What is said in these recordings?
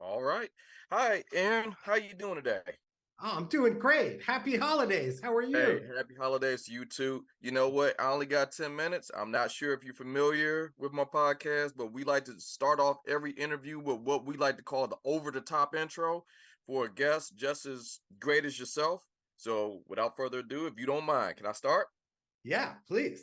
All right. Hi, Aaron. How you doing today? Oh, I'm doing great. Happy holidays. How are Hey, you? happy holidays to you too. You know what? I only got 10 minutes. I'm not sure if you're familiar with my podcast, but we like to start off every interview with what we like to call the over the top intro for a guest just as great as yourself. So, without further ado, if you don't mind, can I start? Yeah, please.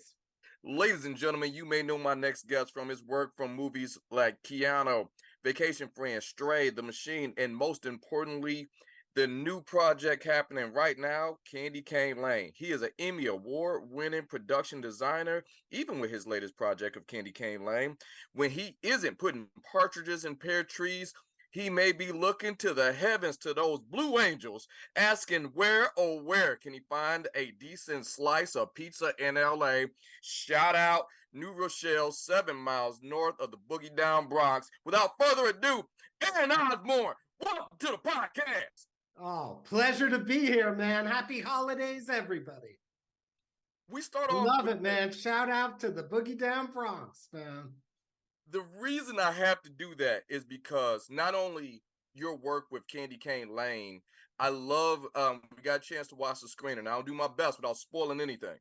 Ladies and gentlemen, you may know my next guest from his work from movies like Keanu, Vacation Friends, Stray, The Machine, and most importantly, the new project happening right now, Candy Cane Lane. He is an Emmy Award winning production designer, even with his latest project of Candy Cane Lane. When he isn't putting partridges in pear trees, he may be looking to the heavens to those blue angels, asking where can he find a decent slice of pizza in LA. Shout out New Rochelle, 7 miles north of the Boogie Down Bronx. Without further ado, Aaron Osborne, welcome to the podcast. Oh, pleasure to be here, man. Happy holidays, everybody. We start off Love with it, man. Shout out to the Boogie Down Bronx, man. the reason I have to do that is because not only your work with Candy Cane Lane, I love we got a chance to watch the screen and I'll do my best without spoiling anything.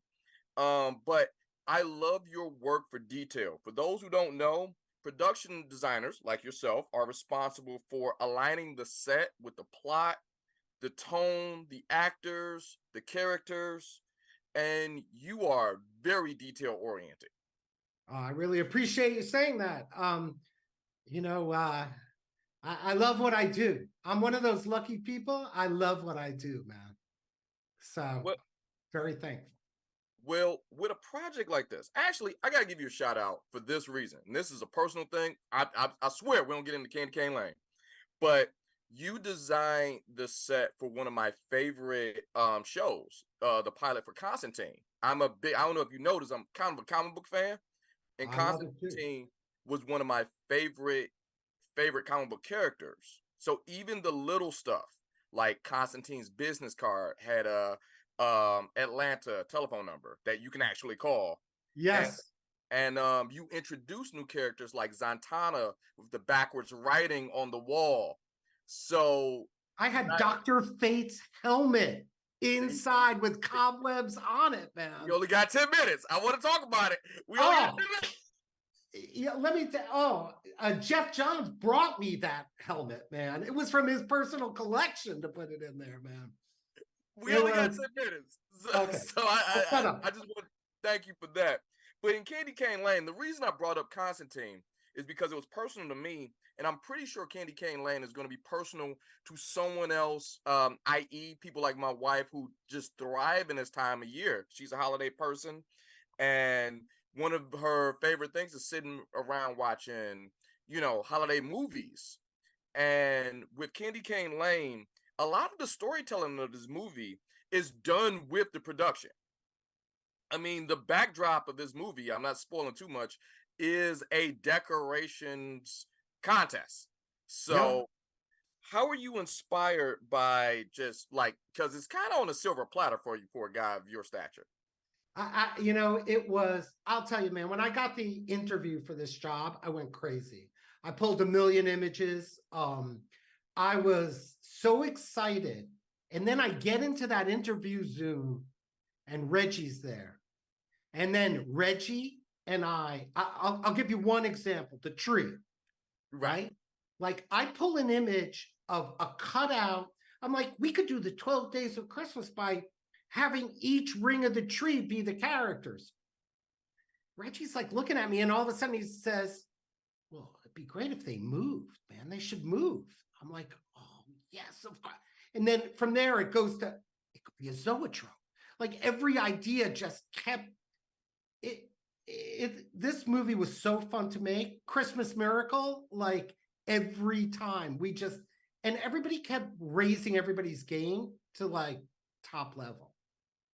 But I love your work for detail. For those who don't know, production designers like yourself are responsible for aligning the set with the plot, the tone, the actors, the characters, and you are very detail oriented. I really appreciate you saying that. You know, uh, I love what I do. I'm one of those lucky people. I love what I do, man. So Well, very thankful. well, with a project like this, actually, I gotta give you a shout out for this reason. And this is a personal thing. I swear we don't get into Candy Cane Lane, but you designed the set for one of my favorite shows, the pilot for Constantine. I'm a big. I don't know if you noticed. I'm kind of a comic book fan, and I love it too. Constantine was one of my favorite comic book characters. So even the little stuff, like Constantine's business card had a Atlanta telephone number that you can actually call, and Yes, you introduce new characters like Zantana with the backwards writing on the wall. So I had I Dr. Fate's helmet see inside with cobwebs on it, we man. only got 10 minutes. I want to talk about it. We only got Oh, 10 minutes. yeah, let me tell. Jeff Johns brought me that helmet, man. It was from his personal collection to put it in there, man. We It only got was 10 minutes. So, okay. so Shut up. I just want to thank you for that. But in Candy Cane Lane, the reason I brought up Constantine is because it was personal to me. And I'm pretty sure Candy Cane Lane is going to be personal to someone else, i.e., people like my wife who just thrive in this time of year. She's a holiday person. And one of her favorite things is sitting around watching, holiday movies. And with Candy Cane Lane, a lot of the storytelling of this movie is done with the production. I mean, the backdrop of this movie, I'm not spoiling too much, is a decorations contest. Yep. So, how are you inspired by just like, because it's kind of on a silver platter for you for a guy of your stature? It was, I'll tell you, man, when I got the interview for this job, I went crazy. I pulled a million images. I was so excited. And then I get into that interview Zoom and Reggie's there. And then Reggie and I'll give you one example, the tree, Right. right? Like I pull an image of a cutout. I'm like, we could do the 12 days of Christmas by having each ring of the tree be the characters. Reggie's like looking at me, and all of a sudden he says, well, it'd be great if they moved, man. They should move. I'm like, oh, yes, of course. And then from there, it goes to, it could be a zoetrope. Like every idea just kept it. This movie was so fun to make. Christmas Miracle, like every time we just, and everybody kept raising everybody's game to like top level.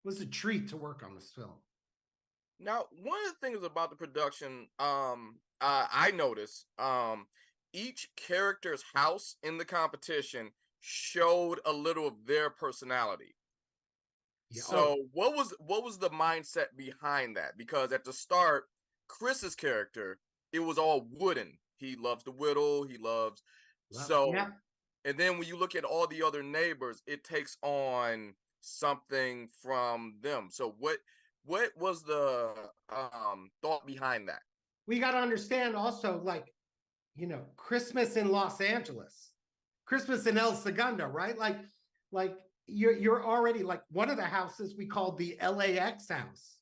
It was a treat to work on this film. Now, one of the things about the production, I noticed, each character's house in the competition showed a little of their personality. Yeah. Oh, So, what was the mindset behind that? Because at the start, Chris's character, it was all wooden. He loves to whittle. He loves So, Yeah. and then when you look at all the other neighbors, it takes on something from them. So what was the thought behind that? We got to understand also, like, Christmas in Los Angeles, Christmas in El Segundo, right? Like you're already like one of the houses we called the LAX house.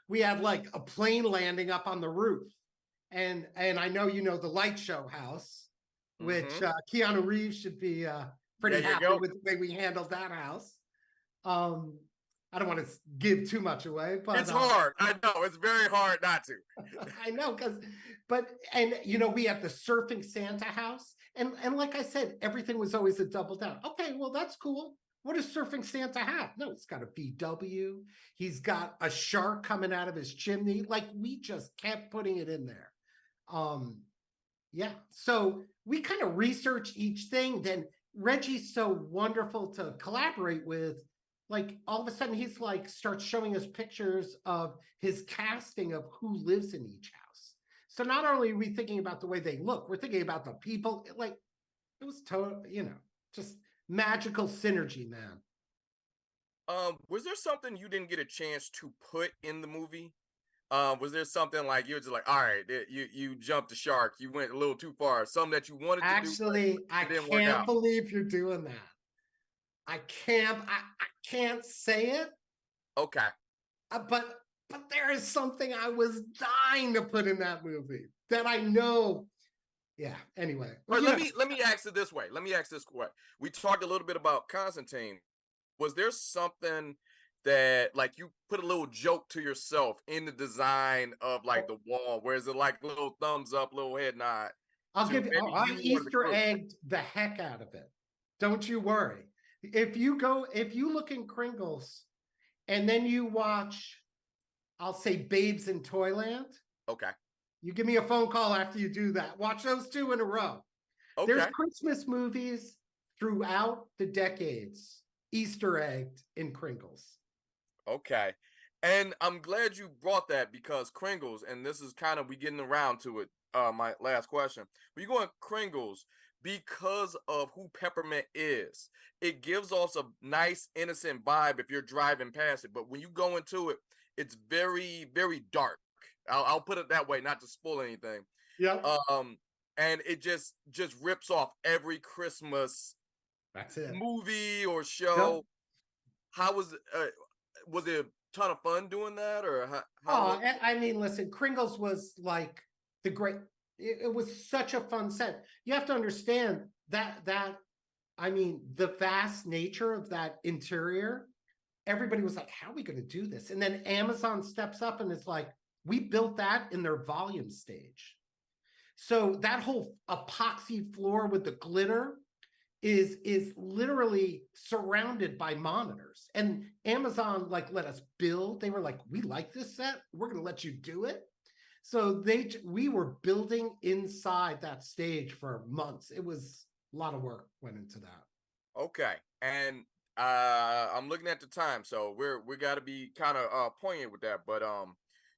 We had like a plane landing up on the roof, and I know the light show house, which Keanu Reeves should be pretty There you happy go. with the way we handled that house. Um, I don't want to give too much away, but It's hard. I know it's very hard not to. I know, we had the surfing Santa house, and like I said, everything was always a double down. Okay, well that's cool. What does surfing Santa have? No, it's got a VW. He's got a shark coming out of his chimney. Like we just kept putting it in there. Yeah. So we kind of research each thing. Then Reggie's so wonderful to collaborate with. Like all of a sudden he's like starts showing us pictures of his casting of who lives in each house. So not only are we thinking about the way they look, we're thinking about the people. Like it was total, just magical synergy, man. Was there something you didn't get a chance to put in the movie? Was there something like you were just like, all right, you jumped the shark, you went a little too far, something that you wanted to do, but Actually, I it didn't work can't out? believe you're doing that. I can't say it, Okay. but there is something I was dying to put in that movie that I know. Yeah. Anyway, All right, let me ask it this way. Let me ask this way. We talked a little bit about Constantine. Was there something that like you put a little joke to yourself in the design of like the wall? Where is it like little thumbs up, little head nod I'll to give you. maybe I you or the Easter crew? egged the heck out of it. Don't you worry. If you look in Kringles, and then you watch, I'll say Babes in Toyland. Okay. You give me a phone call after you do that. Watch those two in a row. There's Okay. Christmas movies throughout the decades, Easter egged in Kringles. Okay. And I'm glad you brought that because Kringles, and this is kind of we getting around to it. My last question. When you go in Kringles, because of who Peppermint is, it gives off a nice innocent vibe if you're driving past it. But when you go into it, it's very, very dark. I'll put it that way, not to spoil anything. Yep. And it just rips off every Christmas That's it. movie or Yep. show. How was it a ton of fun doing that, or how was? Oh, I mean, listen, Kringles was like the great. It was such a fun set. You have to understand that I mean, the vast nature of that interior. Everybody was like, "How are we going to do this?" And then Amazon steps up and it's like, "We built that in their volume stage." So that whole epoxy floor with the glitter is literally surrounded by monitors. And Amazon like let us build. They were like, "We like this set. We're going to let you do it." So we were building inside that stage for months. It was a lot of work went into that. Okay, and I'm looking at the time, so we got to be kind of poignant with that. But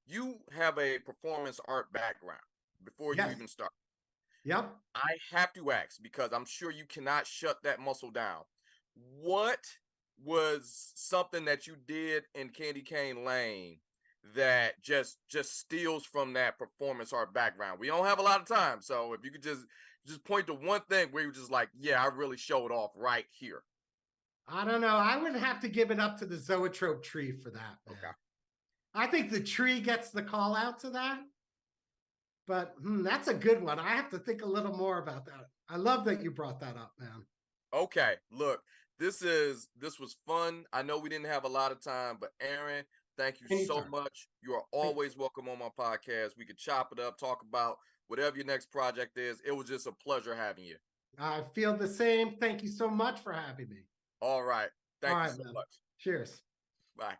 you have a performance art background before you Yes. even start. Yep. I have to ask because I'm sure you cannot shut that muscle down. What was something that you did in Candy Cane Lane that just steals from that performance art background? We don't have a lot of time, so if you could just point to one thing where you're just like, yeah, I really showed off right here. I don't know. I would have to give it up to the zoetrope tree for that, man. Okay. I think the tree gets the call out to that. But that's a good one. I have to think a little more about that. I love that you brought that up, man. Okay, look, this was fun. I know we didn't have a lot of time, but Aaron, thank you so Anytime. much. You are always welcome on my podcast. We could chop it up, talk about whatever your next project is. It was just a pleasure having you. I feel the same. Thank you so much for having me. All right. All Thank you right, so man. much. Cheers. Bye.